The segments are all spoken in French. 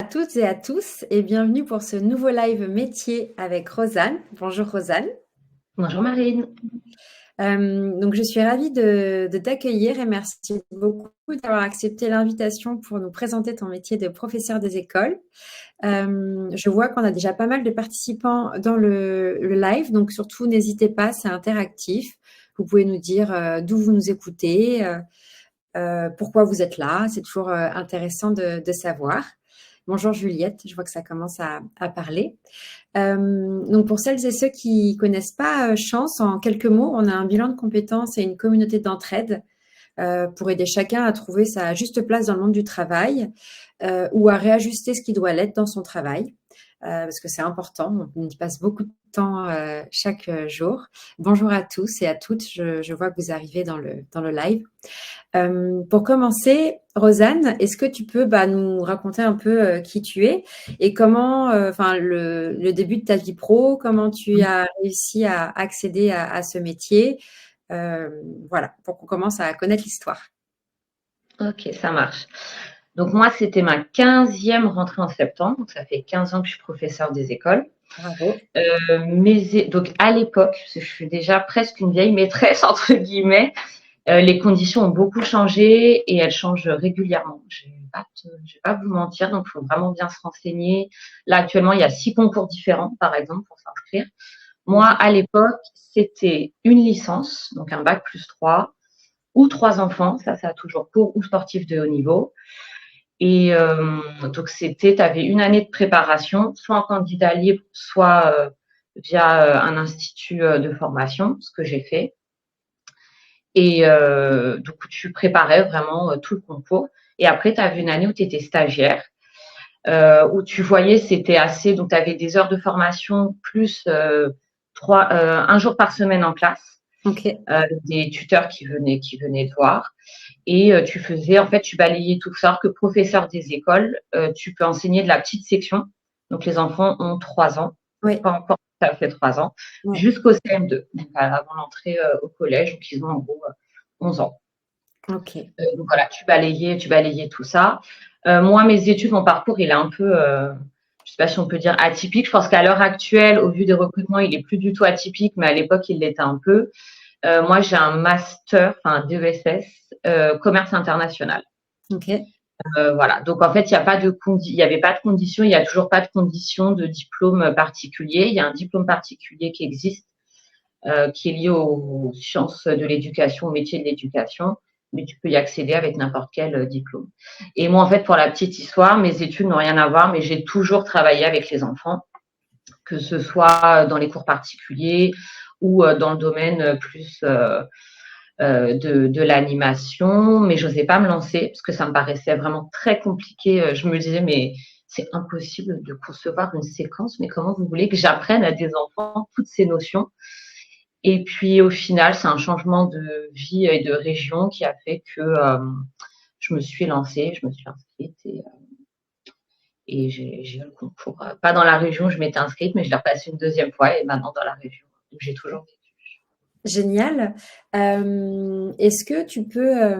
toutes et à tous et bienvenue pour ce nouveau live métier avec Rosanne. Bonjour Rosanne. Bonjour Marine. Donc je suis ravie de t'accueillir et merci beaucoup d'avoir accepté l'invitation pour nous présenter ton métier de professeur des écoles. Je vois qu'on a déjà pas mal de participants dans le live, donc surtout n'hésitez pas, c'est interactif. Vous pouvez nous dire d'où vous nous écoutez, pourquoi vous êtes là, c'est toujours intéressant de savoir. Bonjour Juliette, je vois que ça commence à parler. Donc pour celles et ceux qui connaissent pas Chance, en quelques mots, on a un bilan de compétences et une communauté d'entraide pour aider chacun à trouver sa juste place dans le monde du travail ou à réajuster ce qui doit l'être dans son travail. Parce que c'est important, on y passe beaucoup de temps chaque jour. Bonjour à tous et à toutes, je vois que vous arrivez dans le live. Pour commencer, Rosanne, est-ce que tu peux nous raconter un peu qui tu es et comment, le début de ta vie pro, comment tu as réussi à accéder à ce métier, voilà, pour qu'on commence à connaître l'histoire. Ok, ça marche. Donc moi, c'était ma 15e rentrée en septembre. Donc ça fait 15 ans que je suis professeure des écoles. Bravo. Donc à l'époque, parce que je suis déjà presque une vieille maîtresse, entre guillemets, les conditions ont beaucoup changé et elles changent régulièrement. Je ne vais pas vous mentir, donc il faut vraiment bien se renseigner. Là, actuellement, il y a 6 concours différents, par exemple, pour s'inscrire. Moi, à l'époque, c'était une licence, donc un bac plus 3, ou 3 enfants, ça a toujours cours, ou sportif de haut niveau. Et donc, tu avais une année de préparation, soit en candidat libre, soit via un institut de formation, ce que j'ai fait. Et donc, tu préparais vraiment tout le concours. Et après, tu avais une année où tu étais stagiaire, où tu voyais, c'était assez. Donc, tu avais des heures de formation plus un jour par semaine en classe, Ok. des tuteurs qui venaient te voir. Et tu faisais, en fait, tu balayais tout ça, que professeur des écoles, tu peux enseigner de la petite section. Donc, les enfants ont 3 ans, Oui. pas encore tout à fait 3 ans, Ouais. jusqu'au CM2, donc avant l'entrée au collège, donc ils ont en gros 11 ans. Ok. Donc voilà, tu balayais tout ça. Moi, mes études, mon parcours, il est un peu, je ne sais pas si on peut dire atypique. Je pense qu'à l'heure actuelle, au vu des recrutements, il est plus du tout atypique, mais à l'époque, il l'était un peu. Moi, j'ai un master, enfin DESS, commerce international. Ok. Voilà. Donc en fait, il y avait pas de conditions, il n'y a toujours pas de conditions de diplôme particulier. Il y a un diplôme particulier qui existe, qui est lié aux sciences de l'éducation, aux métiers de l'éducation, mais tu peux y accéder avec n'importe quel diplôme. Et moi, en fait, pour la petite histoire, mes études n'ont rien à voir, mais j'ai toujours travaillé avec les enfants, que ce soit dans les cours particuliers ou dans le domaine plus de l'animation, mais je n'osais pas me lancer parce que ça me paraissait vraiment très compliqué. Je me disais, mais c'est impossible de concevoir une séquence, mais comment vous voulez que j'apprenne à des enfants toutes ces notions? Et puis au final, c'est un changement de vie et de région qui a fait que je me suis lancée, je me suis inscrite et j'ai eu le concours. Pas dans la région où je m'étais inscrite, mais je l'ai repassé une deuxième fois et maintenant dans la région où j'ai toujours vécu. Génial. Est-ce que tu peux...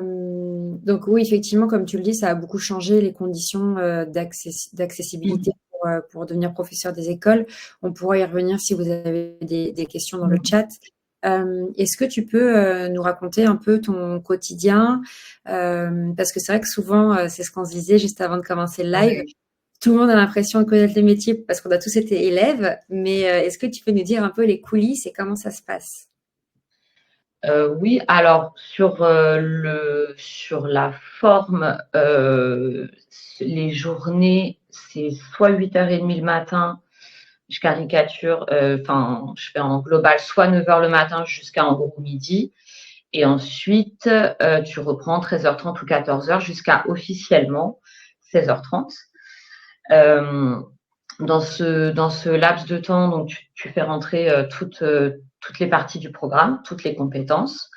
donc oui, effectivement, comme tu le dis, ça a beaucoup changé les conditions d'accessibilité pour devenir professeur des écoles. On pourra y revenir si vous avez des questions dans le chat. Est-ce que tu peux nous raconter un peu ton quotidien? Parce que c'est vrai que souvent, c'est ce qu'on se disait juste avant de commencer le live. Oui. Tout le monde a l'impression de connaître les métiers parce qu'on a tous été élèves. Mais est-ce que tu peux nous dire un peu les coulisses et comment ça se passe? Oui, alors sur la forme, les journées, c'est soit 8h30 le matin, je caricature, enfin, je fais en global soit 9h le matin jusqu'à en gros midi. Et ensuite, tu reprends 13h30 ou 14h jusqu'à officiellement 16h30. Euh, dans ce laps de temps, donc tu fais rentrer toutes les parties du programme, toutes les compétences.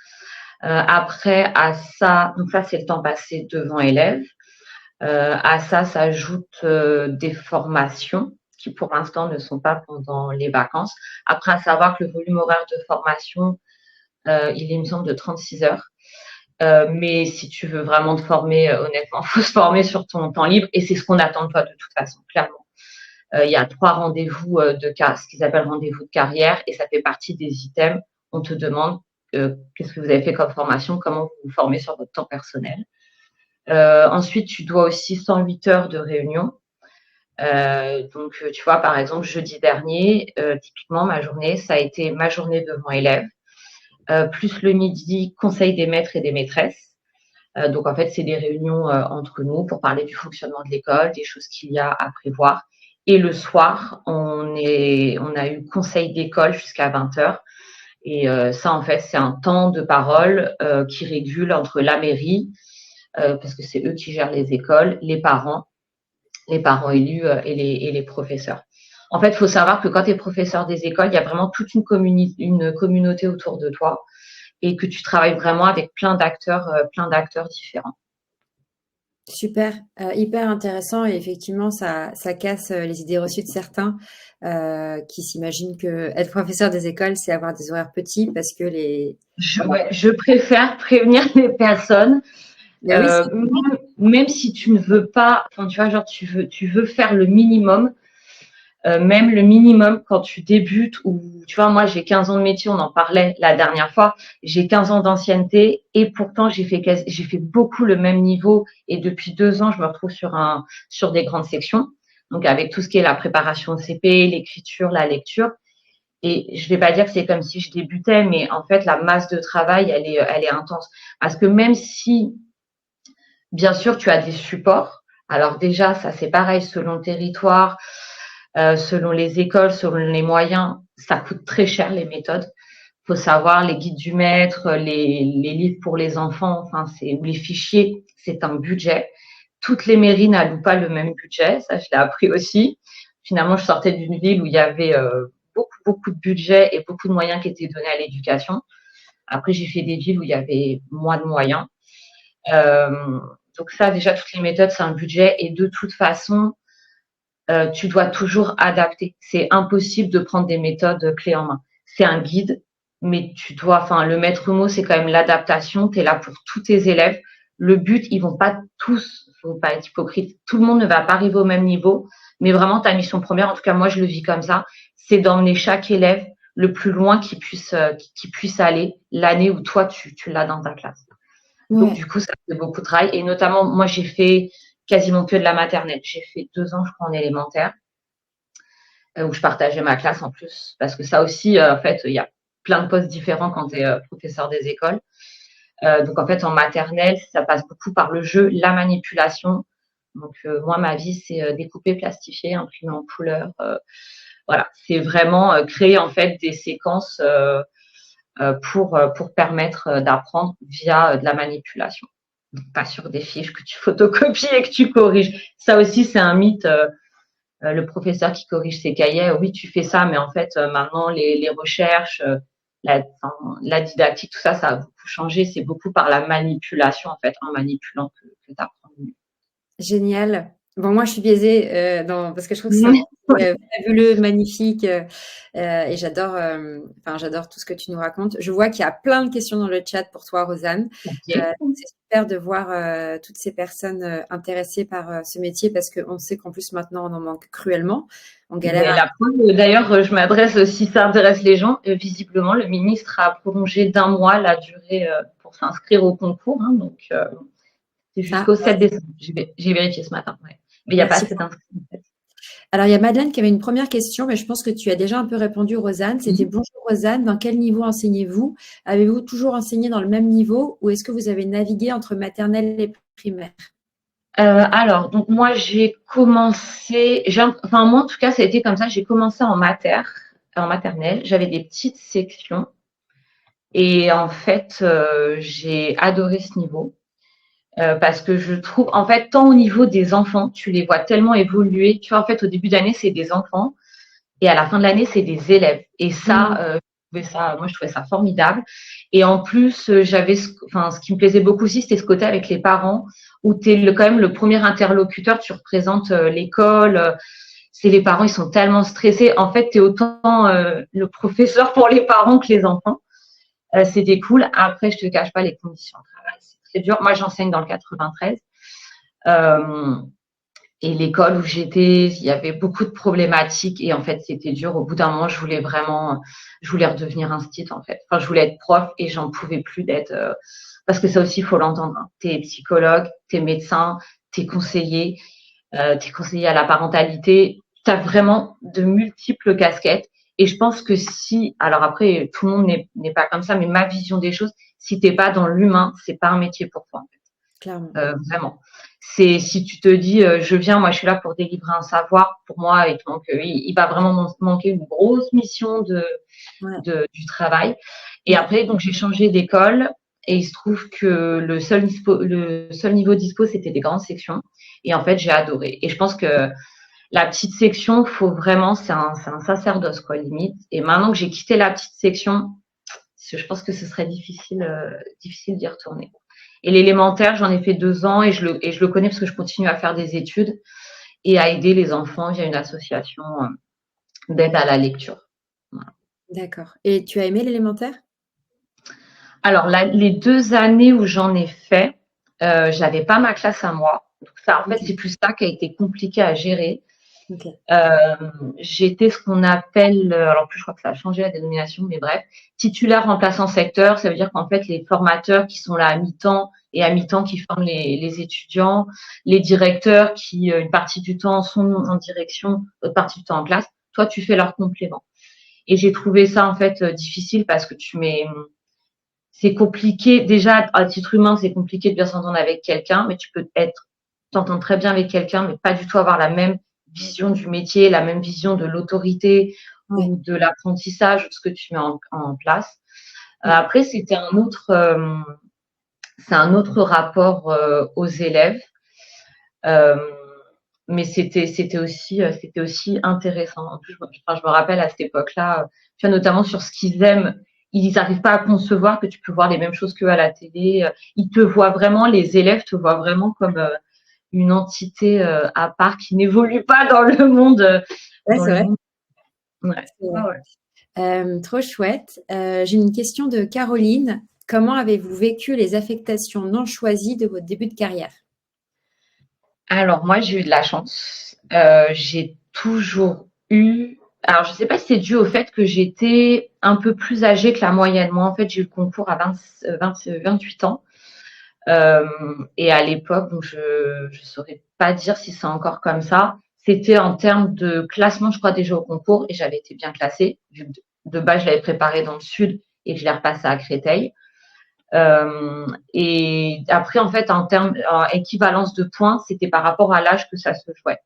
Après, à ça, donc ça, c'est le temps passé devant élèves. À ça s'ajoutent des formations qui, pour l'instant, ne sont pas pendant les vacances. Après, à savoir que le volume horaire de formation, il est, il me semble, de 36 heures. Mais si tu veux vraiment te former, honnêtement, faut se former sur ton temps libre et c'est ce qu'on attend de toi de toute façon, clairement. Il y a 3 rendez-vous ce qu'ils appellent rendez-vous de carrière et ça fait partie des items. On te demande qu'est-ce que vous avez fait comme formation, comment vous vous formez sur votre temps personnel. Ensuite, tu dois aussi 108 heures de réunion. Donc, tu vois, par exemple, jeudi dernier, typiquement, ma journée, ça a été ma journée devant élèves, plus le midi, conseil des maîtres et des maîtresses. Donc, en fait, c'est des réunions entre nous pour parler du fonctionnement de l'école, des choses qu'il y a à prévoir. Et le soir, on a eu conseil d'école jusqu'à 20 heures. Et ça, en fait, c'est un temps de parole qui régule entre la mairie, parce que c'est eux qui gèrent les écoles, les parents élus et les professeurs. En fait, il faut savoir que quand tu es professeur des écoles, il y a vraiment toute une communauté autour de toi et que tu travailles vraiment avec plein d'acteurs différents. Super, hyper intéressant et effectivement ça casse, les idées reçues de certains, qui s'imaginent qu'être professeur des écoles, c'est avoir des horaires petits parce que les Je préfère prévenir les personnes, bah oui, même si tu ne veux pas, enfin, tu vois, genre tu veux faire le minimum, même le minimum quand tu débutes ou tu vois, moi j'ai 15 ans de métier, on en parlait la dernière fois, j'ai 15 ans d'ancienneté et pourtant j'ai fait beaucoup le même niveau et depuis 2 ans je me retrouve sur des grandes sections, donc avec tout ce qui est la préparation de CP, l'écriture, la lecture. Et je vais pas dire que c'est comme si je débutais, mais en fait la masse de travail elle est intense parce que même si bien sûr tu as des supports, alors déjà ça c'est pareil selon le territoire, selon les écoles, selon les moyens, ça coûte très cher les méthodes. Il faut savoir les guides du maître, les livres pour les enfants, enfin ou les fichiers, c'est un budget. Toutes les mairies n'allouent pas le même budget, ça je l'ai appris aussi. Finalement, je sortais d'une ville où il y avait beaucoup de budget et beaucoup de moyens qui étaient donnés à l'éducation. Après, j'ai fait des villes où il y avait moins de moyens. Euh, donc ça, déjà, toutes les méthodes, c'est un budget et de toute façon, tu dois toujours adapter. C'est impossible de prendre des méthodes clés en main. C'est un guide, mais le maître mot, c'est quand même l'adaptation. Tu es là pour tous tes élèves. Le but, ils vont pas tous, faut pas être hypocrite. Tout le monde ne va pas arriver au même niveau, mais vraiment ta mission première, en tout cas moi je le vis comme ça, c'est d'emmener chaque élève le plus loin qu'il puisse aller l'année où toi tu l'as dans ta classe. Donc du coup, ça fait beaucoup de travail. Et notamment, moi j'ai fait quasiment que de la maternelle. J'ai fait 2 ans, je crois, en élémentaire, où je partageais ma classe en plus, parce que ça aussi, en fait, il y a plein de postes différents quand tu es professeur des écoles. Donc en fait, en maternelle, ça passe beaucoup par le jeu, la manipulation. Donc moi, ma vie, c'est découper, plastifier, imprimer en couleur. Voilà, c'est vraiment créer en fait des séquences pour permettre d'apprendre via de la manipulation. Pas sur des fiches que tu photocopies et que tu corriges. Ça aussi, c'est un mythe. Le professeur qui corrige ses cahiers, oui, tu fais ça, mais en fait, maintenant, les recherches, la didactique, tout ça, ça a beaucoup changé. C'est beaucoup par la manipulation, en fait, en manipulant que tu apprends. génial. Bon, moi, je suis biaisée parce que je trouve que c'est fabuleux, magnifique, et j'adore tout ce que tu nous racontes. Je vois qu'il y a plein de questions dans le chat pour toi, Rosanne. Okay. C'est super de voir toutes ces personnes intéressées par ce métier parce qu'on sait qu'en plus maintenant on en manque cruellement. On galère. La preuve, d'ailleurs, je m'adresse, si ça intéresse les gens, visiblement, le ministre a prolongé d'1 mois la durée pour s'inscrire au concours. Hein, donc, c'est jusqu'au 7 décembre. J'ai vérifié ce matin. Ouais. Mais il n'y a pas assez d'inscrits, en fait. Alors, il y a Madeleine qui avait une première question, mais je pense que tu as déjà un peu répondu, Rosanne. C'était bonjour Rosanne, dans quel niveau enseignez-vous? Avez-vous toujours enseigné dans le même niveau ou est-ce que vous avez navigué entre maternelle et primaire? Alors, donc moi j'ai commencé, moi en tout cas ça a été comme ça, j'ai commencé en maternelle, j'avais des petites sections et en fait j'ai adoré ce niveau. Parce que je trouve, en fait, tant au niveau des enfants, tu les vois tellement évoluer. Tu vois, en fait, au début d'année, c'est des enfants et à la fin de l'année, c'est des élèves. Et ça, je trouvais ça formidable. Et en plus, ce qui me plaisait beaucoup aussi, c'était ce côté avec les parents où tu es quand même le premier interlocuteur, tu représentes l'école. C'est les parents, ils sont tellement stressés. En fait, tu es autant le professeur pour les parents que les enfants. C'était cool. Après, je te cache pas, les conditions de travail, c'est très dur. Moi, j'enseigne dans le 93. Euh, et l'école où j'étais, il y avait beaucoup de problématiques et en fait, c'était dur. Au bout d'un moment, je voulais redevenir instit en fait. Enfin, je voulais être prof et j'en pouvais plus d'être. Parce que ça aussi, il faut l'entendre. Hein. T'es psychologue, t'es médecin, t'es conseiller, t'es conseiller à la parentalité. T'as vraiment de multiples casquettes. Et je pense que si, alors après, tout le monde n'est pas comme ça, mais ma vision des choses, si t'es pas dans l'humain, c'est pas un métier pour toi. En fait. Clairement. Vraiment. C'est si tu te dis, je viens, moi je suis là pour délivrer un savoir, pour moi, il va vraiment manquer une grosse mission Ouais. du travail. Et après, donc j'ai changé d'école et il se trouve que le seul niveau dispo, c'était des grandes sections. Et en fait, j'ai adoré. Et je pense que la petite section, faut vraiment, c'est un sacerdoce, quoi, limite. Et maintenant que j'ai quitté la petite section, je pense que ce serait difficile d'y retourner. Et l'élémentaire, j'en ai fait 2 ans et je le connais parce que je continue à faire des études et à aider les enfants via une association d'aide à la lecture. Voilà. D'accord. Et tu as aimé l'élémentaire? Alors, les 2 années où j'en ai fait, j'avais pas ma classe à moi. Donc ça, en fait, Ok. c'est plus ça qui a été compliqué à gérer. Ok. J'étais ce qu'on appelle, alors plus je crois que ça a changé la dénomination, mais bref, titulaire remplaçant secteur, ça veut dire qu'en fait les formateurs qui sont là à mi-temps et à mi-temps qui forment les étudiants, les directeurs qui une partie du temps sont en direction, l'autre partie du temps en classe, toi tu fais leur complément. Et j'ai trouvé ça en fait difficile parce que c'est compliqué, déjà à titre humain c'est compliqué de bien s'entendre avec quelqu'un, mais tu peux t'entendre très bien avec quelqu'un, mais pas du tout avoir la même vision du métier, la même vision de l'autorité Ouais. ou de l'apprentissage, de ce que tu mets en place. Mm. Après, c'est un autre rapport aux élèves, euh, mais c'était aussi intéressant. En plus, je me rappelle à cette époque-là, tu vois, notamment sur ce qu'ils aiment. Ils n'arrivent pas à concevoir que tu peux voir les mêmes choses qu'eux à la télé. Ils te voient vraiment, les élèves te voient vraiment comme une entité à part qui n'évolue pas dans le monde. Ouais, Dans c'est le vrai. monde. Ouais. C'est Ah vrai. ouais. Trop chouette. J'ai une question de Caroline. Comment avez-vous vécu les affectations non choisies de votre début de carrière? Alors moi, j'ai eu de la chance. J'ai toujours eu. Alors je sais pas si c'est dû au fait que j'étais un peu plus âgée que la moyenne. Moi, en fait, j'ai eu le concours à 28 ans. Euh, et à l'époque, donc je saurais pas dire si c'est encore comme ça. C'était en termes de classement, je crois déjà au concours, et j'avais été bien classée. Vu que de base, je l'avais préparé dans le sud et que je l'ai repassé à Créteil. Et après, en fait, en équivalence de points, c'était par rapport à l'âge que ça se jouait.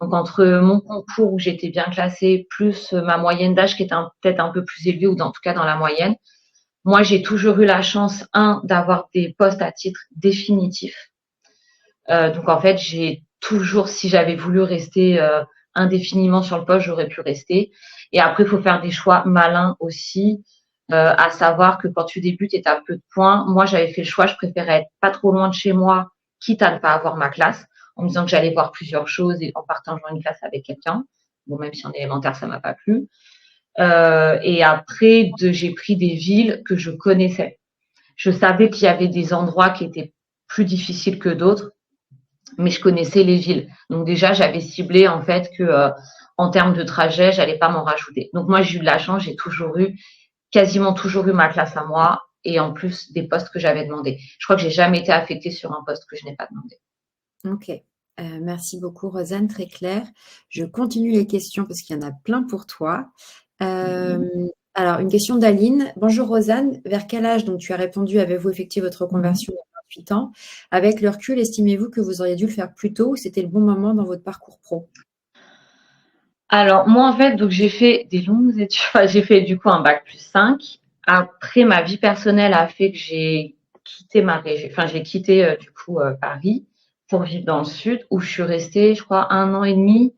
Donc entre mon concours où j'étais bien classée, plus ma moyenne d'âge qui était peut-être un peu plus élevée, ou en tout cas dans la moyenne, moi, j'ai toujours eu la chance, d'avoir des postes à titre définitif. Donc, en fait, j'ai toujours, si j'avais voulu rester indéfiniment sur le poste, j'aurais pu rester. Et après, il faut faire des choix malins aussi, à savoir que quand tu débutes et tu as peu de points, moi, j'avais fait le choix, je préférais être pas trop loin de chez moi, quitte à ne pas avoir ma classe, en me disant que j'allais voir plusieurs choses et en partageant une classe avec quelqu'un. Bon, même si en élémentaire, ça m'a pas plu. Et après, j'ai pris des villes que je connaissais. Je savais qu'il y avait des endroits qui étaient plus difficiles que d'autres, mais je connaissais les villes. Donc déjà, j'avais ciblé en fait que en termes de trajet, j'allais pas m'en rajouter. Donc moi, j'ai eu de la chance, j'ai quasiment toujours eu ma classe à moi et en plus des postes que j'avais demandé. Je crois que j'ai jamais été affectée sur un poste que je n'ai pas demandé. Ok. Merci beaucoup, Rosanne, très clair. Je continue les questions parce qu'il y en a plein pour toi. Euh, alors, une question d'Aline. Bonjour, Rosanne. Vers quel âge, donc tu as répondu, avez-vous effectué votre reconversion à 28 ans? Avec le recul, estimez-vous que vous auriez dû le faire plus tôt ou c'était le bon moment dans votre parcours pro? Alors moi en fait, donc j'ai fait des longues études. Enfin, j'ai fait du coup un bac plus 5. Après, ma vie personnelle a fait que j'ai quitté ma région. Enfin, j'ai quitté du coup Paris pour vivre dans le sud, où je suis restée, je crois, 1 an et demi,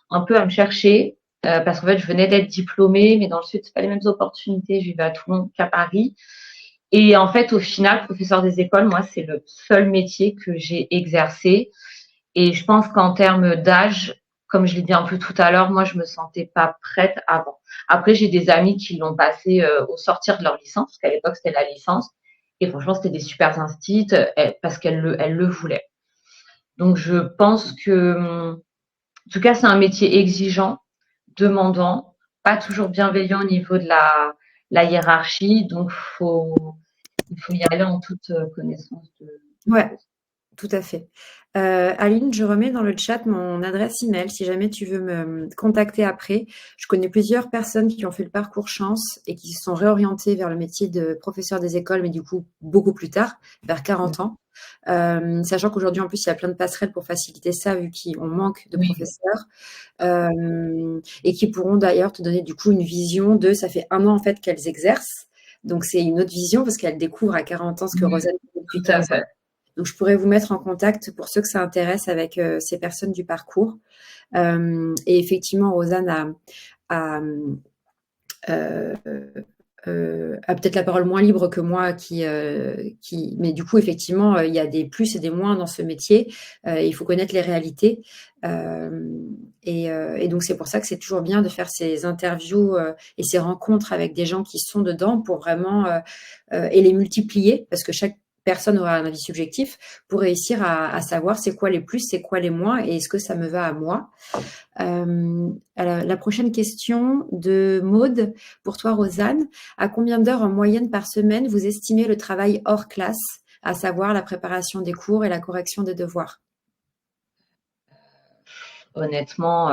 un peu à me chercher, parce qu'en fait, je venais d'être diplômée, mais dans le sud, c'est pas les mêmes opportunités. Je vivais à Toulon qu'à Paris. Et en fait, au final, professeur des écoles, moi, c'est le seul métier que j'ai exercé. Et je pense qu'en termes d'âge, comme je l'ai dit un peu tout à l'heure, moi, je me sentais pas prête avant. Après, j'ai des amis qui l'ont passé au sortir de leur licence, parce qu'à l'époque, c'était la licence. Et franchement, c'était des super instits parce qu'elles le voulaient. Donc, je pense que, en tout cas, c'est un métier exigeant, demandant, pas toujours bienveillant au niveau de la hiérarchie. Donc, il faut y aller en toute connaissance de Ouais, cause. tout à fait. Aline, je remets dans le chat mon adresse email si jamais tu veux me contacter après. Je connais plusieurs personnes qui ont fait le parcours chance et qui se sont réorientées vers le métier de professeur des écoles, mais du coup beaucoup plus tard, vers 40 ans. Sachant qu'aujourd'hui, en plus, il y a plein de passerelles pour faciliter ça, vu qu'on manque de Oui, professeurs, et qui pourront d'ailleurs te donner du coup une vision de, ça fait 1 an en fait qu'elles exercent, donc c'est une autre vision parce qu'elles découvrent à 40 ans ce que oui, Rosanne fait depuis tout à 15 ans. fait. Donc je pourrais vous mettre en contact pour ceux que ça intéresse avec ces personnes du parcours. Et effectivement, Rosanne euh, a peut-être la parole moins libre que moi, mais du coup, effectivement, il y a des plus et des moins dans ce métier. Il faut connaître les réalités. Et donc, c'est pour ça que c'est toujours bien de faire ces interviews et ces rencontres avec des gens qui sont dedans pour vraiment et les multiplier, parce que chaque personne aura un avis subjectif pour réussir à savoir c'est quoi les plus, c'est quoi les moins et est-ce que ça me va à moi. Alors, la prochaine question de Maude, pour toi, Rosanne. À combien d'heures en moyenne par semaine vous estimez le travail hors classe, à savoir la préparation des cours et la correction des devoirs? Honnêtement,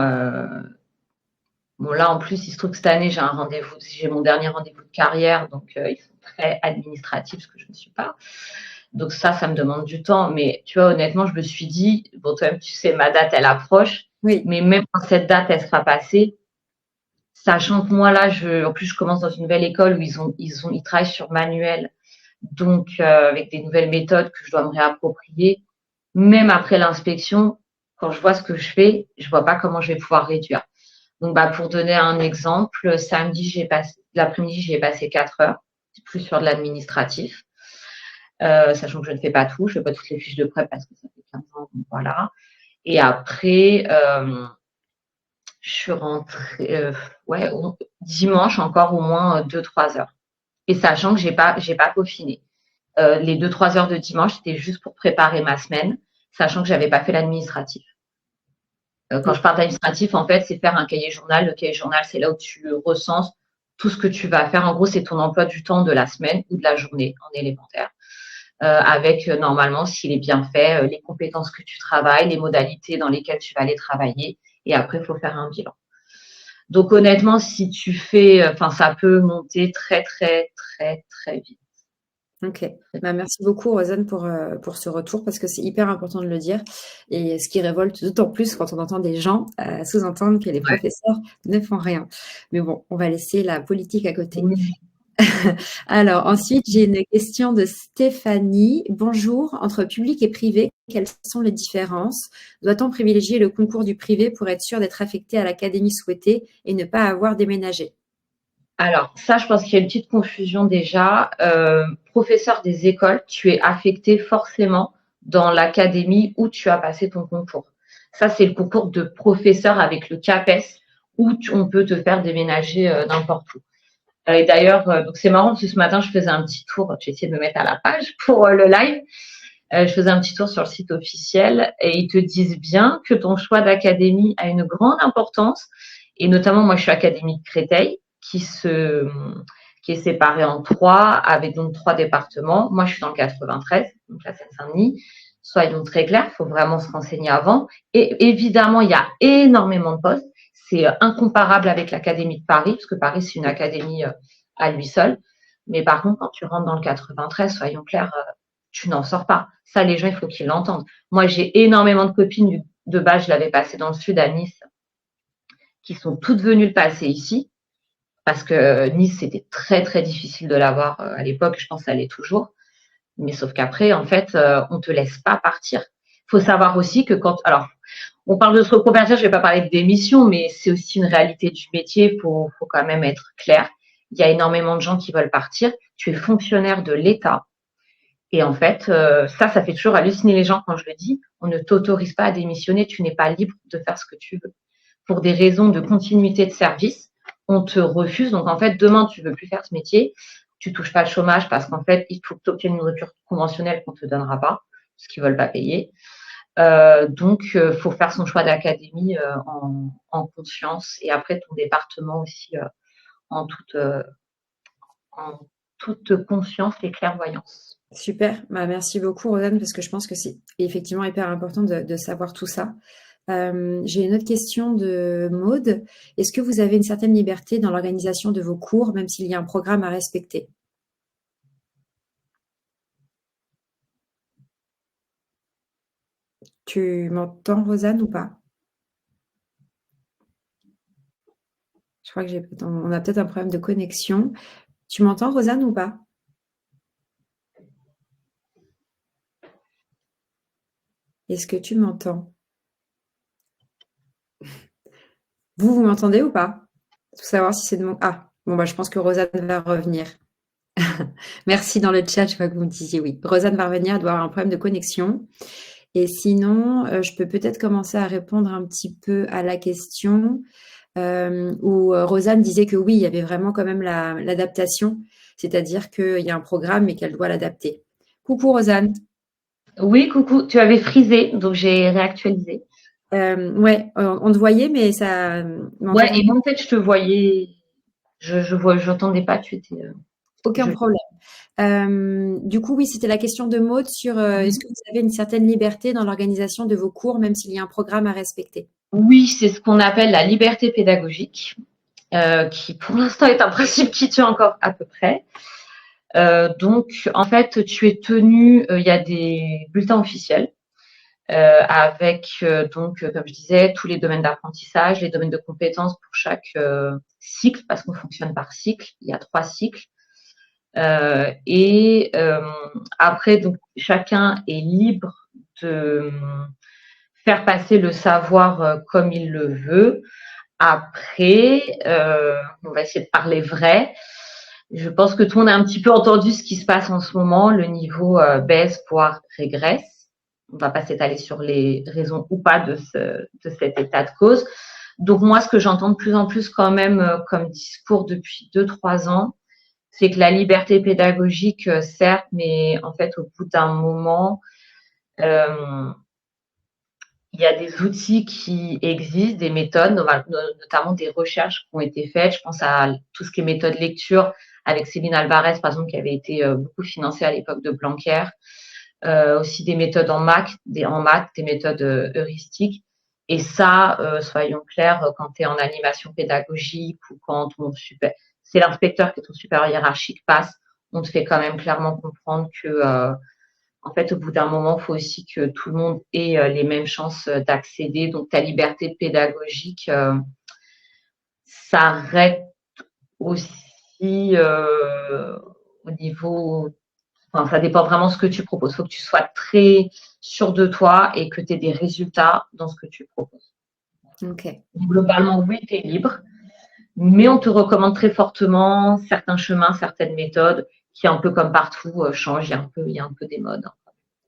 bon là en plus il se trouve que cette année j'ai mon dernier rendez-vous de carrière, donc ils sont très administratifs, ce que je ne suis pas. Donc ça me demande du temps. Mais tu vois, honnêtement, je me suis dit, bon, toi-même, tu sais, ma date, elle approche, Oui, mais même quand cette date, elle sera passée, sachant que moi là, en plus, je commence dans une nouvelle école où ils travaillent sur manuel, donc avec des nouvelles méthodes que je dois me réapproprier. Même après l'inspection, quand je vois ce que je fais, je vois pas comment je vais pouvoir réduire. Donc, bah, pour donner un exemple, samedi, l'après-midi, j'ai passé 4 heures, plus sur de l'administratif, sachant que je ne fais pas tout, je fais pas toutes les fiches de prêt parce que ça fait 15 ans, donc voilà. Et après, je suis rentrée, ouais, dimanche encore au moins 2-3 heures. Et sachant que j'ai pas peaufiné. Les 2-3 heures de dimanche, c'était juste pour préparer ma semaine, sachant que j'avais pas fait l'administratif. Quand je parle d'administratif, en fait, c'est faire un cahier journal. Le cahier journal, c'est là où tu recenses tout ce que tu vas faire. En gros, c'est ton emploi du temps de la semaine ou de la journée en élémentaire. Avec normalement, s'il est bien fait, les compétences que tu travailles, les modalités dans lesquelles tu vas aller travailler. Et après, il faut faire un bilan. Donc honnêtement, si tu fais, enfin, ça peut monter très, très, très, très vite. ok. Bah, merci beaucoup, Rosanne, pour ce retour, parce que c'est hyper important de le dire. Et ce qui révolte d'autant plus quand on entend des gens sous-entendre que les Ouais. professeurs ne font rien. Mais bon, on va laisser la politique à côté. Oui. Alors, ensuite, j'ai une question de Stéphanie. Bonjour, entre public et privé, quelles sont les différences? Doit-on privilégier le concours du privé pour être sûr d'être affecté à l'académie souhaitée et ne pas avoir déménagé? Alors, ça, je pense qu'il y a une petite confusion déjà. Professeur des écoles, tu es affecté forcément dans l'académie où tu as passé ton concours. Ça, c'est le concours de professeur avec le CAPES où on peut te faire déménager n'importe où. Et d'ailleurs, donc c'est marrant parce que ce matin, je faisais un petit tour. J'ai essayé de me mettre à la page pour le live. Je faisais un petit tour sur le site officiel et ils te disent bien que ton choix d'académie a une grande importance. Et notamment, moi, je suis académie de Créteil qui est séparée en 3, avec donc 3 départements. Moi, je suis dans le 93, donc la Seine-Saint-Denis. Soyons très clairs, il faut vraiment se renseigner avant. Et évidemment, il y a énormément de postes. C'est incomparable avec l'Académie de Paris, parce que Paris, c'est une académie à lui seul. Mais par contre, quand tu rentres dans le 93, soyons clairs, tu n'en sors pas. Ça, les gens, il faut qu'ils l'entendent. Moi, j'ai énormément de copines de base, je l'avais passé dans le sud à Nice, qui sont toutes venues le passer ici, parce que Nice, c'était très, très difficile de l'avoir à l'époque. Je pense que ça l'est toujours. Mais sauf qu'après, en fait, on ne te laisse pas partir. Il faut savoir aussi que alors, on parle de se reconvertir, je ne vais pas parler de démission, mais c'est aussi une réalité du métier. Faut quand même être clair. Il y a énormément de gens qui veulent partir. Tu es fonctionnaire de l'État. Et en fait, ça fait toujours halluciner les gens quand je le dis. On ne t'autorise pas à démissionner. Tu n'es pas libre de faire ce que tu veux. pour des raisons de continuité de service, on te refuse. Donc, en fait, demain, tu veux plus faire ce métier, tu touches pas le chômage parce qu'en fait, il faut que tu obtiennes une rupture conventionnelle qu'on te donnera pas, parce qu'ils veulent pas payer. Donc, faut faire son choix d'académie en conscience et après ton département aussi en toute conscience et clairvoyance. Super, bah, merci beaucoup Rosanne, parce que je pense que c'est effectivement hyper important de savoir tout ça. J'ai une autre question de Maude. Est-ce que vous avez une certaine liberté dans l'organisation de vos cours, même s'il y a un programme à respecter? Tu m'entends, Rosanne, ou pas? Je crois que on a peut-être un problème de connexion. Tu m'entends, Rosanne, ou pas? Est-ce que tu m'entends? Vous m'entendez ou pas? Pour savoir si c'est de mon... Ah, bon, bah, je pense que Rosanne va revenir. Merci dans le chat, je vois que vous me disiez oui. Rosanne va revenir, elle doit avoir un problème de connexion. Et sinon, je peux peut-être commencer à répondre un petit peu à la question où Rosanne disait que oui, il y avait vraiment quand même l'adaptation, c'est-à-dire qu'il y a un programme mais qu'elle doit l'adapter. Coucou Rosanne. Oui, coucou, tu avais frisé, donc j'ai réactualisé. Ouais, on te voyait, mais ça. Ouais, et moi en fait, je te voyais, j'entendais pas, tu étais. Aucun problème. Du coup, oui, c'était la question de Maud sur est-ce que vous avez une certaine liberté dans l'organisation de vos cours, même s'il y a un programme à respecter? Oui, c'est ce qu'on appelle la liberté pédagogique, qui pour l'instant est un principe qui tient encore à peu près. Donc, en fait, tu es tenu, il y a des bulletins officiels avec, donc, comme je disais, tous les domaines d'apprentissage, les domaines de compétences pour chaque cycle, parce qu'on fonctionne par cycle. Il y a 3 cycles. Et après, donc, chacun est libre de faire passer le savoir comme il le veut. Après, on va essayer de parler vrai. Je pense que tout le monde a un petit peu entendu ce qui se passe en ce moment. Le niveau baisse, voire régresse. On ne va pas s'étaler sur les raisons ou pas de cet état de cause. Donc moi, ce que j'entends de plus en plus quand même comme discours depuis 2-3 ans, c'est que la liberté pédagogique, certes, mais en fait, au bout d'un moment, il y a des outils qui existent, des méthodes, notamment des recherches qui ont été faites. Je pense à tout ce qui est méthode lecture avec Céline Alvarez, par exemple, qui avait été beaucoup financée à l'époque de Blanquer. Aussi des méthodes en maths, des méthodes heuristiques. Et ça, soyons clairs, quand tu es en animation pédagogique ou quand c'est l'inspecteur qui est ton supérieur hiérarchique passe, on te fait quand même clairement comprendre que en fait, au bout d'un moment, il faut aussi que tout le monde ait les mêmes chances d'accéder. Donc, ta liberté pédagogique s'arrête aussi au niveau. Enfin, ça dépend vraiment de ce que tu proposes. Il faut que tu sois très sûr de toi et que tu aies des résultats dans ce que tu proposes. Ok. Globalement, oui, tu es libre, mais on te recommande très fortement certains chemins, certaines méthodes qui, un peu comme partout, changent. Il y a un peu des modes.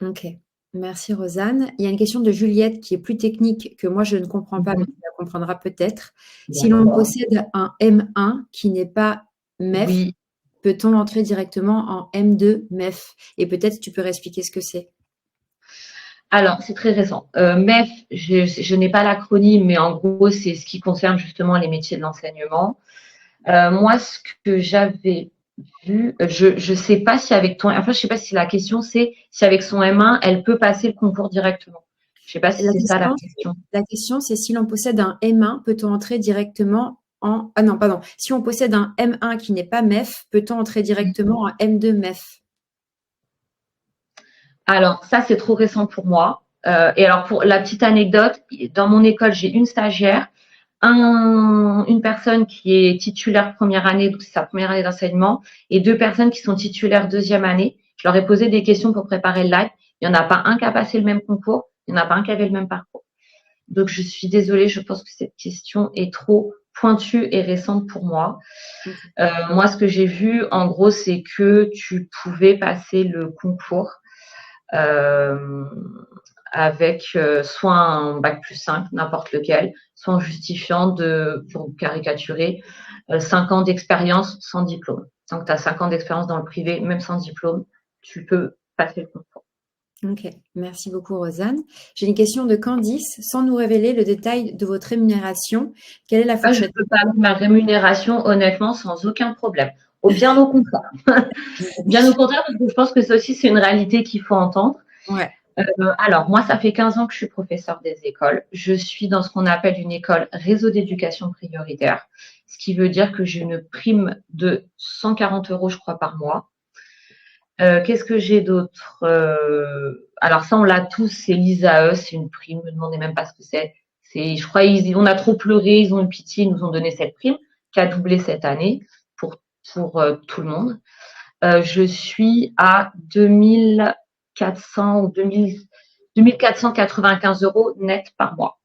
Ok. Merci Rosanne. Il y a une question de Juliette qui est plus technique que moi je ne comprends pas, mais tu la comprendras peut-être. Si l'on possède un M1 qui n'est pas MEF, Oui. peut-on entrer directement en M2 MEF? Et peut-être tu peux expliquer ce que c'est. Alors, c'est très récent. MEF, je n'ai pas l'acronyme, mais en gros, c'est ce qui concerne justement les métiers de l'enseignement. Moi, ce que j'avais vu, je sais pas si avec ton, enfin, je sais pas si la question c'est si avec son M1, elle peut passer le concours directement. Je sais pas si c'est ça la question. La question, c'est si l'on possède un M1, peut-on entrer directement en... Ah non, pardon. Si on possède un M1 qui n'est pas MEF, peut-on entrer directement en M2 MEF? Alors, ça, c'est trop récent pour moi. Et alors, pour la petite anecdote, dans mon école, j'ai une stagiaire, une personne qui est titulaire première année, donc c'est sa première année d'enseignement, et 2 personnes qui sont titulaires deuxième année. Je leur ai posé des questions pour préparer le live. Il n'y en a pas un qui a passé le même concours, il n'y en a pas un qui avait le même parcours. Donc, je suis désolée, je pense que cette question est trop pointue et récente pour moi. Moi, ce que j'ai vu, en gros, c'est que tu pouvais passer le concours avec soit un bac+5, n'importe lequel, soit en justifiant pour caricaturer, 5 ans d'expérience sans diplôme. Donc, tu as 5 ans d'expérience dans le privé, même sans diplôme, tu peux passer le concours. Ok, merci beaucoup Rosanne. J'ai une question de Candice. Sans nous révéler le détail de votre rémunération, quelle est la Moi, je fourchette? peux parler de ma rémunération honnêtement sans aucun problème. Bien au contraire. Bien au contraire, parce que je pense que ça aussi, c'est une réalité qu'il faut entendre. Ouais, Alors, moi, ça fait 15 ans que je suis professeure des écoles. Je suis dans ce qu'on appelle une école réseau d'éducation prioritaire, ce qui veut dire que j'ai une prime de 140 euros, je crois, par mois. Qu'est-ce que j'ai d'autre? Alors ça, on l'a tous, c'est l'ISAE, c'est une prime, ne me demandez même pas ce que c'est. Je crois, on a trop pleuré, ils ont eu pitié, ils nous ont donné cette prime, qui a doublé cette année pour tout le monde. Je suis à 2400 ou 2495 euros net par mois,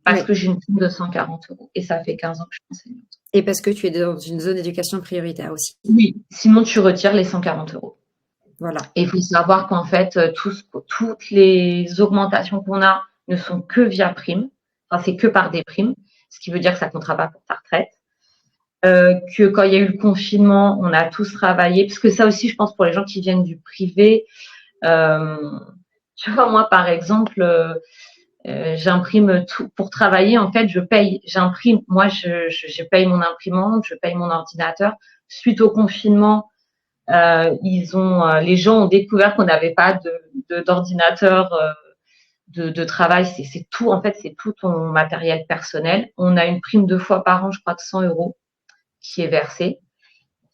parce oui. que j'ai une prime de 140 euros. Et ça fait 15 ans que je suis enseignante. Et parce que tu es dans une zone d'éducation prioritaire aussi. Oui, sinon tu retires les 140 euros. Voilà. Et il faut savoir qu'en fait, toutes les augmentations qu'on a ne sont que via prime. Enfin, c'est que par des primes, ce qui veut dire que ça ne comptera pas pour ta retraite. Que quand il y a eu le confinement, on a tous travaillé, parce que ça aussi, je pense, pour les gens qui viennent du privé, tu vois, moi, par exemple, j'imprime tout pour travailler. En fait, je paye, j'imprime. Moi, je paye mon imprimante, je paye mon ordinateur. Suite au confinement, les gens ont découvert qu'on n'avait pas d'ordinateur de travail. C'est tout, en fait, c'est tout ton matériel personnel. On a une prime 2 fois par an, je crois, de 100 euros qui est versée.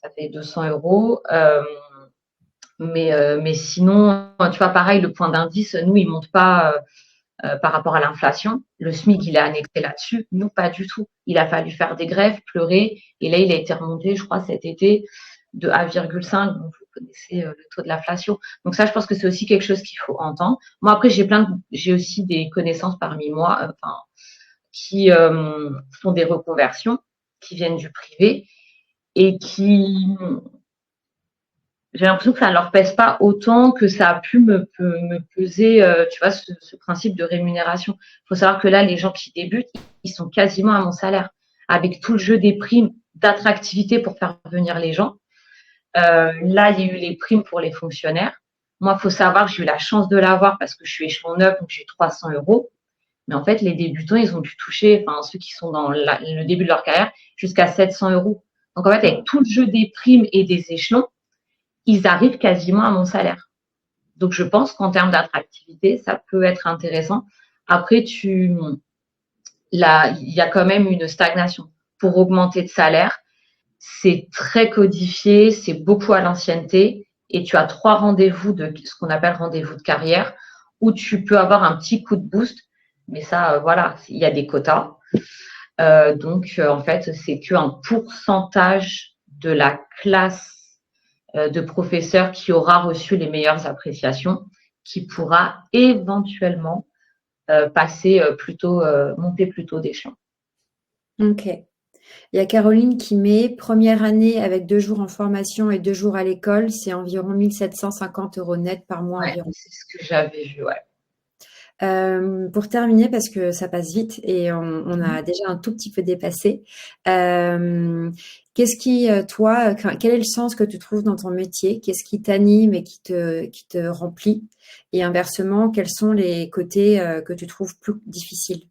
Ça fait 200 euros. Mais sinon, tu vois, pareil, le point d'indice, nous, il monte pas par rapport à l'inflation. Le SMIC, il est annexé là-dessus. Nous, pas du tout. Il a fallu faire des grèves, pleurer. Et là, il a été remonté, je crois, cet été de 1,5. Donc, vous connaissez le taux de l'inflation. Donc ça, je pense que c'est aussi quelque chose qu'il faut entendre. Moi, après, j'ai aussi des connaissances parmi moi qui font des reconversions, qui viennent du privé et j'ai l'impression que ça ne leur pèse pas autant que ça a pu me peser, tu vois, ce principe de rémunération. Il faut savoir que là, les gens qui débutent, ils sont quasiment à mon salaire, avec tout le jeu des primes d'attractivité pour faire venir les gens. Là, il y a eu les primes pour les fonctionnaires. Moi, il faut savoir que j'ai eu la chance de l'avoir parce que je suis échelon 9, donc j'ai 300 euros. Mais en fait, les débutants, ils ont pu toucher, enfin, ceux qui sont dans le début de leur carrière, jusqu'à 700 euros. Donc, en fait, avec tout le jeu des primes et des échelons, ils arrivent quasiment à mon salaire. Donc, je pense qu'en termes d'attractivité, ça peut être intéressant. Après, il y a quand même une stagnation. Pour augmenter de salaire, c'est très codifié, c'est beaucoup à l'ancienneté, et tu as 3 rendez-vous de ce qu'on appelle rendez-vous de carrière, où tu peux avoir un petit coup de boost, mais ça, voilà, il y a des quotas. Donc, en fait, c'est qu'un pourcentage de la classe de professeurs qui aura reçu les meilleures appréciations, qui pourra éventuellement monter plutôt d'échelon. Ok. Il y a Caroline qui met première année avec 2 jours en formation et 2 jours à l'école, c'est environ 1750 euros net par mois Ouais, environ. c'est ce que j'avais vu, ouais. Pour terminer, parce que ça passe vite et on a déjà un tout petit peu dépassé, qu'est-ce qui, toi, quel est le sens que tu trouves dans ton métier? Qu'est-ce qui t'anime et qui te remplit? Et inversement, quels sont les côtés que tu trouves plus difficiles?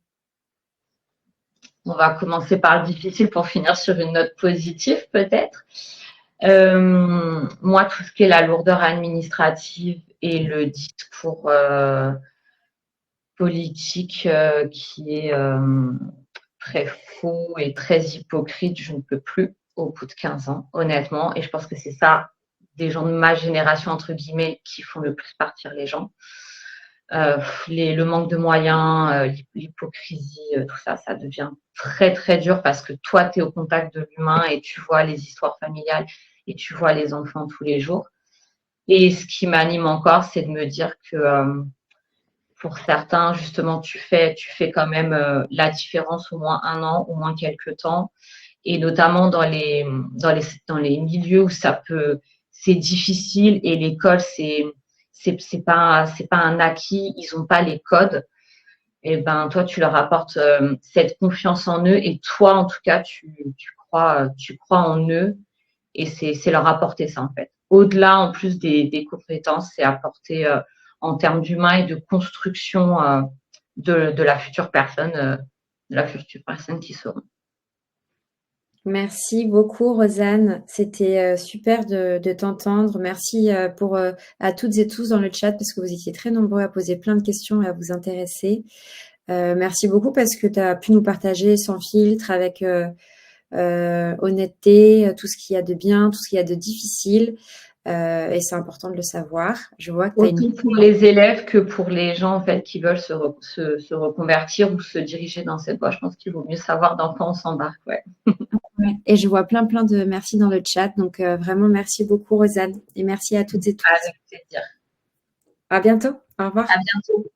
On va commencer par le difficile pour finir sur une note positive, peut-être. Moi, tout ce qui est la lourdeur administrative et le discours politique qui est très faux et très hypocrite, je ne peux plus au bout de 15 ans, honnêtement. Et je pense que c'est ça, des gens de ma génération, entre guillemets, qui font le plus partir les gens. Le manque de moyens, l'hypocrisie, tout ça, ça devient très, très dur parce que toi, tu es au contact de l'humain et tu vois les histoires familiales et tu vois les enfants tous les jours. Et ce qui m'anime encore, c'est de me dire que pour certains, justement, tu fais quand même la différence au moins 1 an, au moins quelques temps. Et notamment dans les milieux où c'est difficile et l'école, c'est pas un acquis, ils n'ont pas les codes. Et ben toi, tu leur apportes cette confiance en eux, et toi, en tout cas, tu crois en eux, et c'est leur apporter ça en fait. Au-delà, en plus des compétences, c'est apporter en termes d'humain et de construction de la future personne, qui seront. Merci beaucoup, Rosanne. C'était super de t'entendre. Merci à toutes et tous dans le chat parce que vous étiez très nombreux à poser plein de questions et à vous intéresser. Merci beaucoup parce que tu as pu nous partager sans filtre, avec honnêteté, tout ce qu'il y a de bien, tout ce qu'il y a de difficile. Et c'est important de le savoir. Je vois que tu as Autant pour les élèves que pour les gens en fait qui veulent se reconvertir ou se diriger dans cette voie. Je pense qu'il vaut mieux savoir dans quoi on s'embarque. Ouais. Ouais. Et je vois plein de merci dans le chat. Donc vraiment merci beaucoup, Rosanne. Et merci à toutes et tous. Avec plaisir. À bientôt. Au revoir. À bientôt.